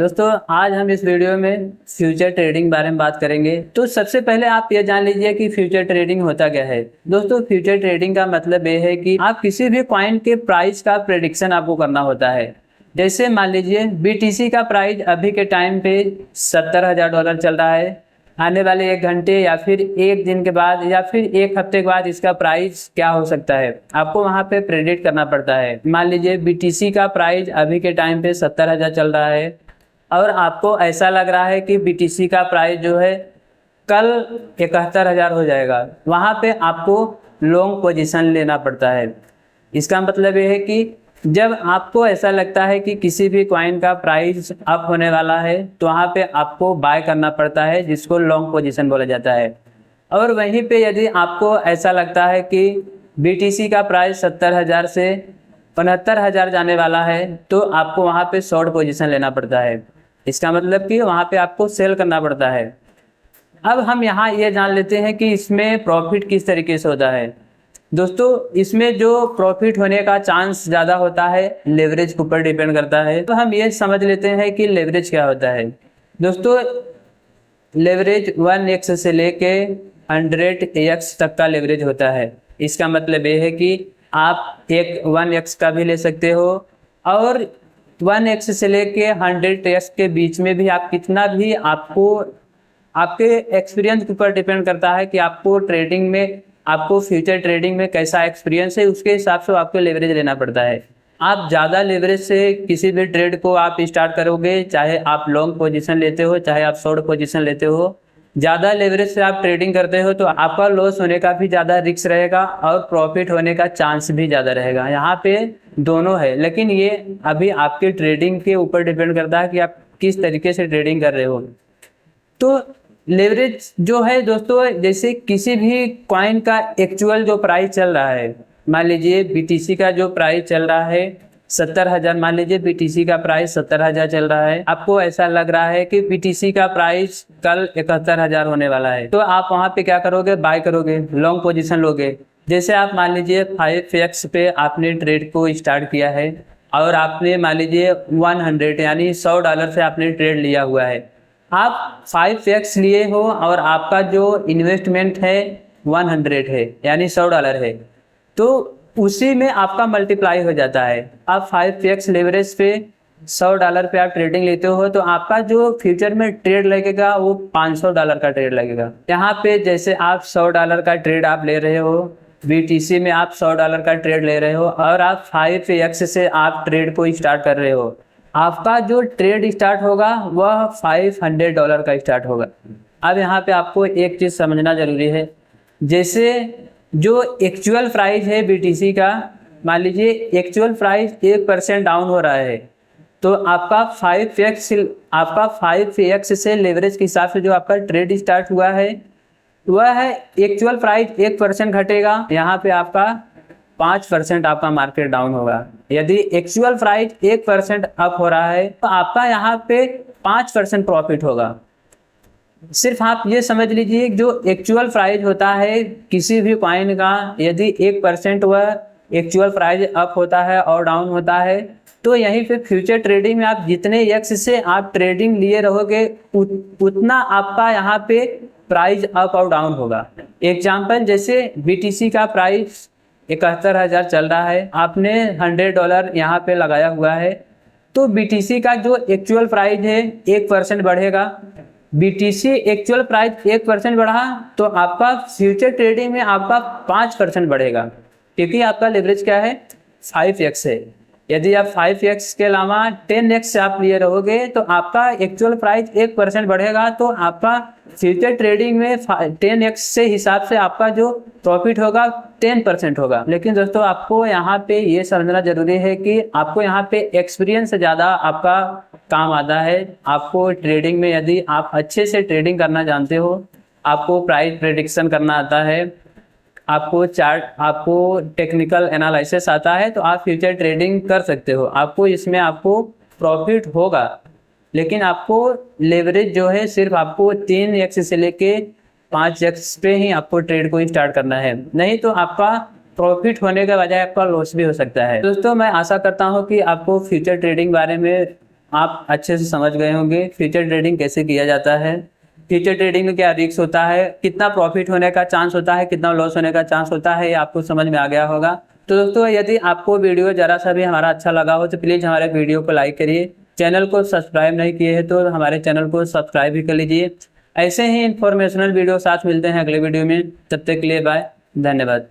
दोस्तों आज हम इस वीडियो में फ्यूचर ट्रेडिंग बारे में बात करेंगे। तो सबसे पहले आप ये जान लीजिए कि फ्यूचर ट्रेडिंग होता क्या है। दोस्तों फ्यूचर ट्रेडिंग का मतलब ये है कि आप किसी भी कॉइन के प्राइस का प्रेडिक्शन आपको करना होता है। जैसे मान लीजिए बीटीसी का प्राइस अभी के टाइम पे $70,000 चल रहा है। आने वाले 1 घंटे या फिर 1 दिन के बाद या फिर 1 हफ्ते के बाद इसका प्राइस क्या हो सकता है, आपको वहां पे प्रेडिक्ट करना पड़ता है। मान लीजिए बीटीसी का प्राइस अभी के टाइम पे 70,000 चल रहा है और आपको ऐसा लग रहा है कि बीटीसी का प्राइस जो है कल 71,000 हो जाएगा। वहाँ पे आपको लॉन्ग पोजीशन लेना पड़ता है। इसका मतलब ये है कि जब आपको ऐसा लगता है कि किसी भी कॉइन का प्राइस अप होने वाला है तो वहाँ पे आपको बाय करना पड़ता है, जिसको लॉन्ग पोजीशन बोला जाता है। और वहीं पे यदि आपको ऐसा लगता है कि बीटीसी का प्राइस 70,000 से 75,000 जाने वाला है तो आपको वहाँ पे शॉर्ट पोजीशन लेना पड़ता है। इसका मतलब कि वहाँ पे आपको सेल करना पड़ता है। अब हम यहाँ ये जान लेते हैं कि इसमें प्रॉफिट किस तरीके से होता है। दोस्तों इसमें जो प्रॉफिट होने का चांस ज़्यादा होता है लेवरेज के ऊपर डिपेंड करता है। तो हम ये समझ लेते हैं कि लेवरेज क्या होता है। दोस्तों लेवरेज 1x से लेके 100x तक का लेवरेज होता है। इसका मतलब ये है कि आप एक 1x का भी ले सकते हो और 1x से लेके 100x के बीच में भी आप कितना भी, आपको आपके एक्सपीरियंस के ऊपर डिपेंड करता है कि आपको ट्रेडिंग में, आपको फ्यूचर ट्रेडिंग में कैसा एक्सपीरियंस है, उसके हिसाब से आपको लेवरेज लेना पड़ता है। आप ज़्यादा लेवरेज से किसी भी ट्रेड को आप स्टार्ट करोगे, चाहे आप लॉन्ग पोजीशन लेते हो चाहे आप शॉर्ट पोजीशन लेते हो, ज़्यादा लेवरेज से आप ट्रेडिंग करते हो तो आपका लॉस होने का भी ज़्यादा रिस्क रहेगा और प्रॉफिट होने का चांस भी ज़्यादा रहेगा। यहाँ पे दोनों है, लेकिन ये अभी आपके ट्रेडिंग के ऊपर डिपेंड करता है कि आप किस तरीके से ट्रेडिंग कर रहे हो। तो लेवरेज जो है दोस्तों, जैसे किसी भी कॉइन का एक्चुअल जो प्राइस चल रहा है, मान लीजिए बीटीसी का जो प्राइस चल रहा है 70,000, मान लीजिए बीटीसी का प्राइस 70,000 चल रहा है, आपको ऐसा लग रहा है कि बीटीसी का प्राइस कल 71,000 होने वाला है, तो आप वहां पे क्या करोगे, बाय करोगे, लॉन्ग पोजीशन लोगे। जैसे आप मान लीजिए 5x पे आपने ट्रेड को स्टार्ट किया है और आपने मान लीजिए 100 यानी $100 से आपने ट्रेड लिया हुआ है। आप 5x लिए हो और आपका जो इन्वेस्टमेंट है 100 है यानी $100 है, तो उसी में आपका मल्टीप्लाई हो जाता है। आप 5x लेवरेज पे $100 पे आप ट्रेडिंग लेते हो तो आपका जो फ्यूचर में ट्रेड लगेगा वो $500 का ट्रेड लगेगा। यहाँ पे जैसे आप $100 का ट्रेड आप ले रहे हो, बीटीसी में आप $100 का ट्रेड ले रहे हो और आप 5x से आप ट्रेड को स्टार्ट कर रहे हो, आपका जो ट्रेड स्टार्ट होगा वह $500 का स्टार्ट होगा। अब यहाँ पे आपको एक चीज़ समझना जरूरी है, जैसे जो एक्चुअल प्राइस है बीटीसी का, मान लीजिए एक्चुअल प्राइस 1% डाउन हो रहा है तो आपका 5x से लेवरेज के हिसाब से जो आपका ट्रेड स्टार्ट हुआ है वह है एक्चुअल प्राइस 1% घटेगा, यहाँ पे आपका 5% आपका मार्केट डाउन होगा। यदि एक्चुअल प्राइस 1% अप हो रहा है तो आपका यहाँ पे 5% प्रॉफिट होगा। सिर्फ आप ये समझ लीजिए जो एक्चुअल प्राइस होता है किसी भी कॉइन का, यदि 1% वह एक्चुअल प्राइस अप होता है और डाउन होता है तो यहीं पे फ्यूचर ट्रेडिंग में आप जितने x से आप ट्रेडिंग लिए रहोगे उतना आपका यहाँ पे प्राइस अप और डाउन होगा। एग्जाम्पल जैसे बीटीसी का प्राइस 71,000 चल रहा है, आपने $100 यहाँ पे लगाया हुआ है, तो बीटीसी का जो एक्चुअल प्राइस है 1% बढ़ेगा। बीटीसी एक्चुअल प्राइस 1% बढ़ा तो आपका फ्यूचर ट्रेडिंग में आपका 5% बढ़ेगा, क्योंकि आपका लेवरेज क्या है 5x है। यदि आप 5x के अलावा 10x से आप लिए रहोगे तो आपका एक्चुअल प्राइस 1% बढ़ेगा, तो आपका फ्यूचर ट्रेडिंग में 10x से हिसाब से आपका जो प्रॉफिट होगा 10% होगा। लेकिन दोस्तों आपको यहाँ पे ये समझना जरूरी है कि आपको यहाँ पे एक्सपीरियंस ज़्यादा आपका काम आता है। आपको ट्रेडिंग में यदि आप अच्छे से ट्रेडिंग करना जानते हो, आपको प्राइस प्रेडिक्शन करना आता है, आपको चार्ट, आपको टेक्निकल एनालिसिस आता है, तो आप फ्यूचर ट्रेडिंग कर सकते हो। आपको इसमें आपको प्रॉफिट होगा, लेकिन आपको लेवरेज जो है सिर्फ आपको 3x से लेके 5x पे ही आपको ट्रेड को स्टार्ट करना है, नहीं तो आपका प्रॉफिट होने के बजाय आपका लॉस भी हो सकता है। दोस्तों मैं आशा करता हूँ कि आपको फ्यूचर ट्रेडिंग बारे में आप अच्छे से समझ गए होंगे फ्यूचर ट्रेडिंग कैसे किया जाता है, फ्यूचर ट्रेडिंग में क्या रिस्क होता है, कितना प्रॉफिट होने का चांस होता है, कितना लॉस होने का चांस होता है, ये आपको समझ में आ गया होगा। तो दोस्तों यदि आपको वीडियो ज़रा सा भी हमारा अच्छा लगा हो तो प्लीज़ हमारे वीडियो को लाइक करिए, चैनल को सब्सक्राइब नहीं किए हैं तो हमारे चैनल को सब्सक्राइब भी कर लीजिए। ऐसे ही इंफॉर्मेशनल वीडियो साथ मिलते हैं अगले वीडियो में, तब तक के लिए बाय, धन्यवाद।